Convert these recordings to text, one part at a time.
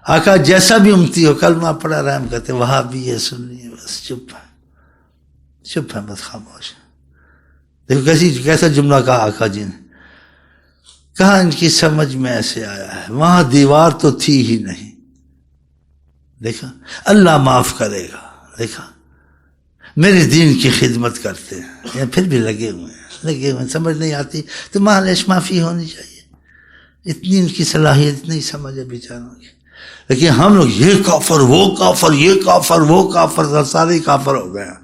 آقا جیسا بھی امتی ہو کلمہ پڑھا رحم کرتے وہاں بھی یہ سننی ہے، بس چپ ہے بس خاموش. دیکھو کیسا جملہ کہا آقا جی نے، کہاں ان کی سمجھ میں ایسے آیا ہے، وہاں دیوار تو تھی ہی نہیں. دیکھا اللہ معاف کرے گا. دیکھا میرے دین کی خدمت کرتے ہیں، پھر بھی لگے ہوئے ہیں، سمجھ نہیں آتی تو معلش معافی ہونی چاہیے. اتنی ان کی صلاحیت نہیں سمجھے بیچاروں کی. لیکن ہم لوگ یہ کافر وہ کافر یہ کافر وہ کافر، سارے کافر ہو گئے ہیں.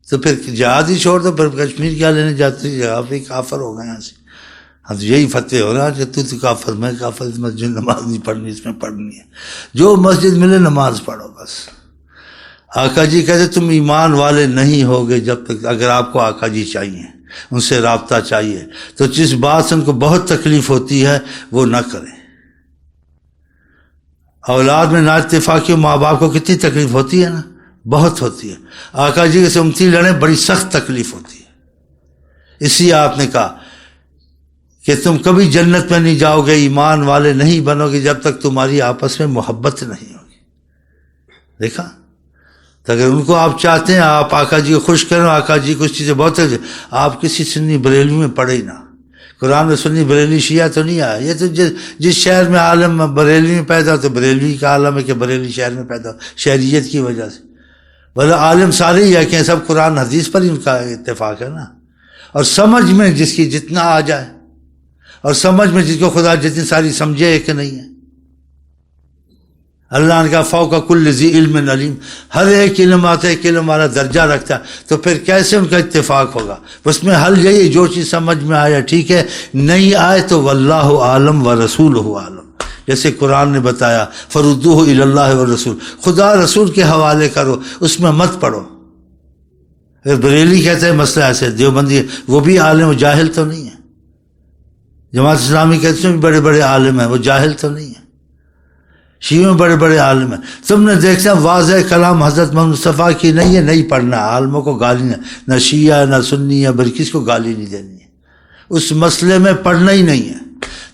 تو پھر جہاد ہی چھوڑ دو، پھر کشمیر کیا لینے جاتے، آپ ہی کافر ہو گئے ہیں. ہاں تو یہی فتوی ہو رہا ہے کہ تو کافر میں کافر، اس مسجد نماز نہیں پڑھنی، اس میں پڑھنی ہے. جو مسجد ملے نماز پڑھو بس. آقا جی کہتے تم ایمان والے نہیں ہوگے جب تک، اگر آپ کو آقا جی چاہیے، ان سے رابطہ چاہیے، تو جس بات سے ان کو بہت تکلیف ہوتی ہے وہ نہ کریں. اولاد میں نا اتفاقی ماں باپ کو کتنی تکلیف ہوتی ہے نا، بہت ہوتی ہے. آقا جی سے امتی لڑیں بڑی سخت تکلیف ہوتی ہے. اسی آپ نے کہا کہ تم کبھی جنت میں نہیں جاؤ گے، ایمان والے نہیں بنو گے جب تک تمہاری آپس میں محبت نہیں ہوگی. دیکھا تو اگر ان کو آپ چاہتے ہیں آپ آقا جی کو خوش کرو. آقا جی کچھ چیزیں بہت ہے، آپ کسی سنی بریلوی میں پڑھے نا. قرآن میں سنی بریلوی شیعہ تو نہیں آیا. یہ تو جس شہر میں عالم بریلوی میں پیدا ہو تو بریلوی کا عالم ہے کہ بریلوی شہر میں پیدا ہو، شہریت کی وجہ سے. بھلا عالم سارے ہی ہے کہ سب قرآن حدیث پر ہی ان کا اتفاق ہے نا. اور سمجھ میں جس کی جتنا آ جائے، اور سمجھ میں جس کو خدا جتنی ساری سمجھے ہے کہ نہیں ہے. اللہ نے کہا فوق کل ذی علم علیم، ہر ایک علم آتا ہے، ایک علم والا درجہ رکھتا ہے. تو پھر کیسے ان کا اتفاق ہوگا؟ اس میں حل یہی، جو چیز سمجھ میں آیا ٹھیک ہے، نہیں آئے تو واللہ عالم و رسولہ عالم. جیسے قرآن نے بتایا فردوہ الی اللہ والرسول، خدا رسول کے حوالے کرو، اس میں مت پڑھو. اگر بریلی کہتے ہیں مسئلہ ایسے، دیوبندی وہ بھی عالم و جاہل تو نہیں ہے. جماعت اسلامی کہتے ہیں بڑے بڑے عالم ہیں، وہ جاہل تو نہیں ہے. شیعوں میں بڑے بڑے عالم ہیں. تم نے دیکھا واضح کلام حضرت محمد مصطفیٰ کی نہیں ہے، نہیں پڑھنا. عالموں کو گالی نہیں، نہ شیعہ نہ سنی ہے، بلکہ کس کو گالی نہیں دینی ہے. اس مسئلے میں پڑھنا ہی نہیں ہے.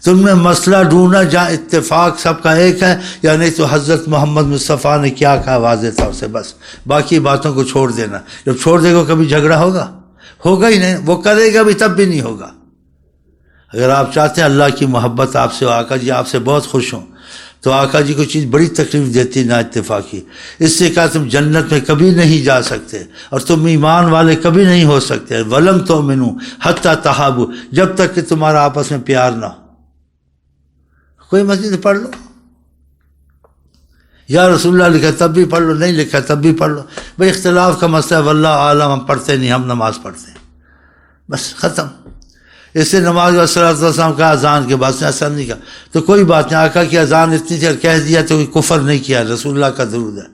تم نے مسئلہ ڈھونڈنا جہاں اتفاق سب کا ایک ہے، یا نہیں تو حضرت محمد مصطفیٰ نے کیا کہا واضح طور سے، بس باقی باتوں کو چھوڑ دینا. جب چھوڑ دے گا کبھی جھگڑا ہوگا ہی نہیں. وہ کرے گا بھی تب بھی نہیں ہوگا. اگر آپ چاہتے ہیں اللہ کی محبت آپ سے ہو، آقا جی آپ سے بہت خوش ہوں، تو آقا جی کو چیز بڑی تکلیف دیتی نا اتفاقی. اس سے کہا تم جنت میں کبھی نہیں جا سکتے، اور تم ایمان والے کبھی نہیں ہو سکتے. وَلَمْ تُؤْمِنُوا حَتَّى تَحَابُوا، جب تک کہ تمہارا آپس میں پیار نہ ہو. کوئی مسجد پڑھ لو، یا رسول اللہ لکھا تب بھی پڑھ لو، نہیں لکھا تب بھی پڑھ لو. بھائی اختلاف کا مسئلہ ہے، واللہ عالم، ہم پڑھتے نہیں، ہم نماز پڑھتے ہیں، بس ختم. اس سے نماز والسلام کا اذان کے بعد سے اثر نہیں کیا تو کوئی بات نہیں. آقا کی اذان اتنی تھی اور کہہ دیا تو کوئی کفر نہیں کیا، رسول اللہ کا درود ہے.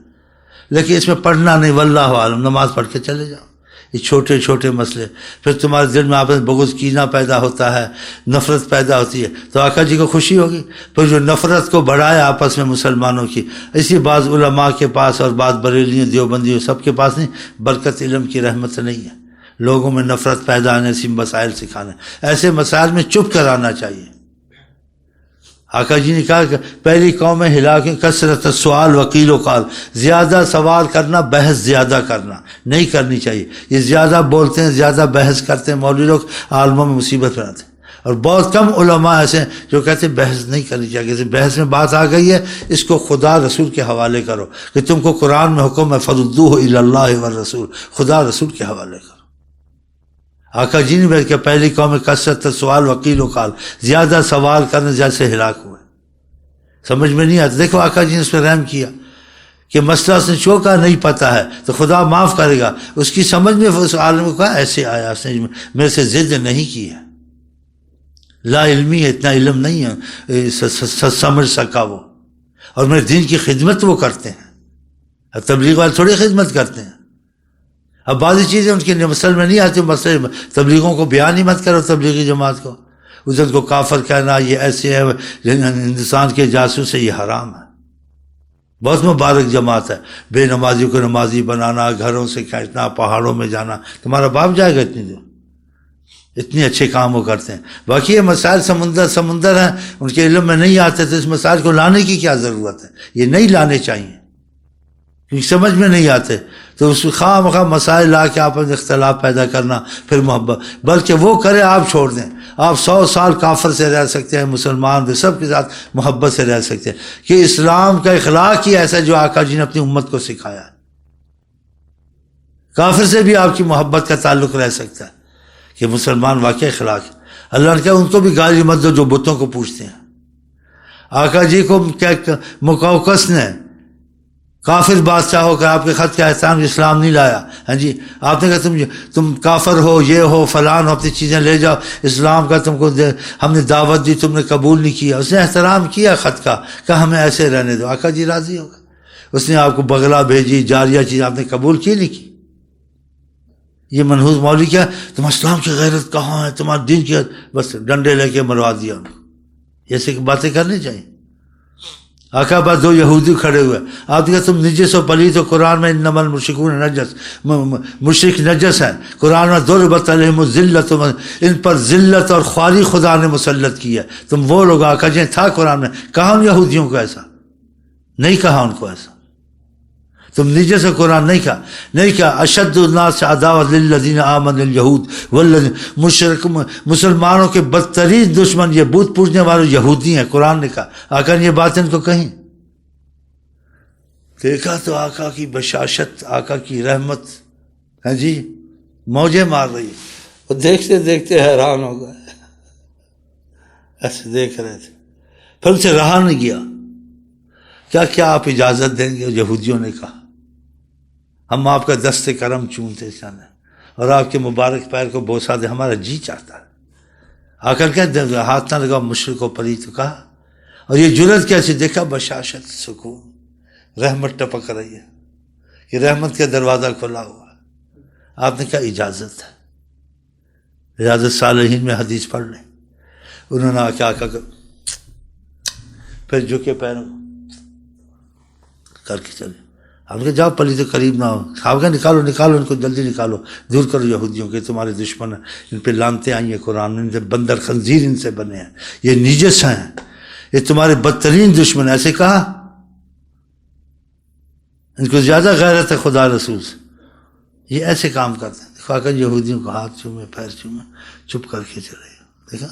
لیکن اس میں پڑھنا نہیں، واللہ عالم، نماز پڑھ کے چلے جاؤ. یہ چھوٹے چھوٹے مسئلے، پھر تمہارے دل میں آپس میں بغض کینہ پیدا ہوتا ہے، نفرت پیدا ہوتی ہے، تو آقا جی کو خوشی ہوگی. پھر جو نفرت کو بڑھائے آپس میں مسلمانوں کی، اسی بعض علماء کے پاس اور بعض بریلیوں دیوبندیوں سب کے پاس نہیں، برکت علم کی رحمت نہیں ہے. لوگوں میں نفرت پیدا آنے سے مسائل سکھانا، ایسے مسائل میں چپ کرانا چاہیے. آقا جی نے کہا کہ پہلی قوم ہلاک کثرت السؤال وقیل و قال، زیادہ سوال کرنا، بحث زیادہ کرنا نہیں کرنی چاہیے. یہ زیادہ بولتے ہیں، زیادہ بحث کرتے ہیں مولوی لوگ، عالموں میں مصیبت بناتے ہیں. اور بہت کم علماء ایسے ہیں جو کہتے ہیں بحث نہیں کرنی چاہیے. کہ بحث میں بات آ گئی ہے، اس کو خدا رسول کے حوالے کرو، کہ تم کو قرآن میں حکم ہے فردوہ الی اللہ والرسول، خدا رسول کے حوالے کرو. آقا جی نے کہ پہلی قوم کثرت سوال وقیل و قال، زیادہ سوال کرنے جیسے ہلاک ہوئے. سمجھ میں نہیں آتا. دیکھو آقا جی نے اس پہ رحم کیا کہ مسئلہ اس نے چوکا نہیں پتا ہے تو خدا معاف کرے گا. اس کی سمجھ میں اس عالم کو کہا ایسے آیا، اس نے میرے سے ضد نہیں کی ہے، لا علمی ہے، اتنا علم نہیں ہے سمجھ سکا وہ، اور میرے دین کی خدمت وہ کرتے ہیں. تبلیغ والے تھوڑی خدمت کرتے ہیں. اب بعضی چیزیں ان کے مسئلے میں نہیں آتی، مسئلے تبلیغوں کو بیان ہی مت کرو. تبلیغی جماعت کو اس کو کافر کہنا، یہ ایسے ہے، ہندوستان کے جاسوس سے، یہ حرام ہے. بہت مبارک جماعت ہے. بے نمازی کو نمازی بنانا، گھروں سے کھینچنا، پہاڑوں میں جانا. تمہارا باپ جائے گا اتنی دور؟ اتنے اچھے کام وہ کرتے ہیں. باقی یہ مسائل سمندر ہیں، ان کے علم میں نہیں آتے، تو اس مسائل کو لانے کی کیا ضرورت ہے؟ یہ نہیں لانے چاہیے کیونکہ سمجھ میں نہیں آتے. تو اس خواہ مخواہ مسائل لا کے آپس میں اختلاف پیدا کرنا، پھر محبت، بلکہ وہ کرے آپ چھوڑ دیں. آپ 100 سال کافر سے رہ سکتے ہیں، مسلمان بھی سب کے ساتھ محبت سے رہ سکتے ہیں، کہ اسلام کا اخلاق ہی ایسا جو آقا جی نے اپنی امت کو سکھایا ہے. کافر سے بھی آپ کی محبت کا تعلق رہ سکتا ہے کہ مسلمان واقعی اخلاق ہے. اللہ نے کہا ان کو بھی گالی مت دو جو بتوں کو پوچھتے ہیں. آقا جی کو مقوقس نے کافر بادشاہ ہو کر آپ کے خط کے احسان اسلام نہیں لایا. ہاں جی، آپ نے کہا تم کافر ہو، یہ ہو فلان ہو، اپنی چیزیں لے جاؤ، اسلام کا تم کو ہم نے دعوت دی، تم نے قبول نہیں کیا. اس نے احترام کیا خط کا، کہا ہمیں ایسے رہنے دو. آقا جی راضی ہوگا. اس نے آپ کو بغلہ بھیجی، جاریہ چیز، آپ نے قبول کی نہیں کی. یہ منحوس مولوی کیا، تم اسلام کی غیرت کہاں ہے، تمہارا دین کی، بس ڈنڈے لے کے مروا دیا ان کو. ایسے باتیں کرنی چاہیے. آقا بعد 2 یہودی کھڑے ہوئے، آپ نے کہا تم نجس و پلید ہو. قرآن میں انما المشرکون نجس، مشرک نجس ہیں. قرآن میں ضربت علیہم الذلۃ، ان پر ذلت اور خواری خدا نے مسلط کی ہے. تم وہ لوگ، آقا جی تھا قرآن میں، کہا ان یہودیوں کو ایسا نہیں کہا، ان کو ایسا تم نجس سے قرآن نہیں کہا. نہیں کہا اشد الناس عداوۃ للذین آمنوا الیہود والذین، مسلمانوں کے بدترین دشمن یہ بت پوجنے والے یہودی ہیں. قرآن نے کہا. آقا نے یہ بات ان کو کہیں. دیکھا تو آقا کی بشاشت، آقا کی رحمت، ہاں جی موجیں مار رہی. وہ دیکھتے دیکھتے حیران ہو گئے، ایسے دیکھ رہے تھے. پھر ان سے رہا نہیں گیا. کیا کیا آپ اجازت دیں گے؟ یہودیوں نے کہا ہم آپ کا دست کرم چومتے چاہیں اور آپ کے مبارک پیر کو بوسہ دیں، ہمارا جی چاہتا ہے. آ کر کے ہاتھ نہ لگا مشرک و پری تو کہا. اور یہ جرت کیسی، دیکھا بشاشت، سکون، رحمت ٹپک رہی ہے کہ رحمت کا دروازہ کھلا ہوا ہے. آپ نے کہا اجازت ہے. ریاض الصالحین میں حدیث پڑھ لیں. انہوں نے کیا کہا، پھر جھکے پیروں کر کے چلے. آپ نے جاؤ پلی تو قریب نہ ہو. آپ کا نکالو ان کو، جلدی نکالو، دور کرو یہودیوں کے، تمہارے دشمن ہیں، ان پہ لانتیں آئی ہیں قرآن میں، ان سے بندر خنزیر ان سے بنے ہیں، یہ نجس ہیں، یہ تمہارے بدترین دشمن. ایسے کہا. ان کو زیادہ غیرت ہے خدا رسول سے، یہ ایسے کام کرتے ہیں. دیکھا کہ یہودیوں کو ہاتھ چومے، پیر چومے، چپ کر کے چلے. دیکھا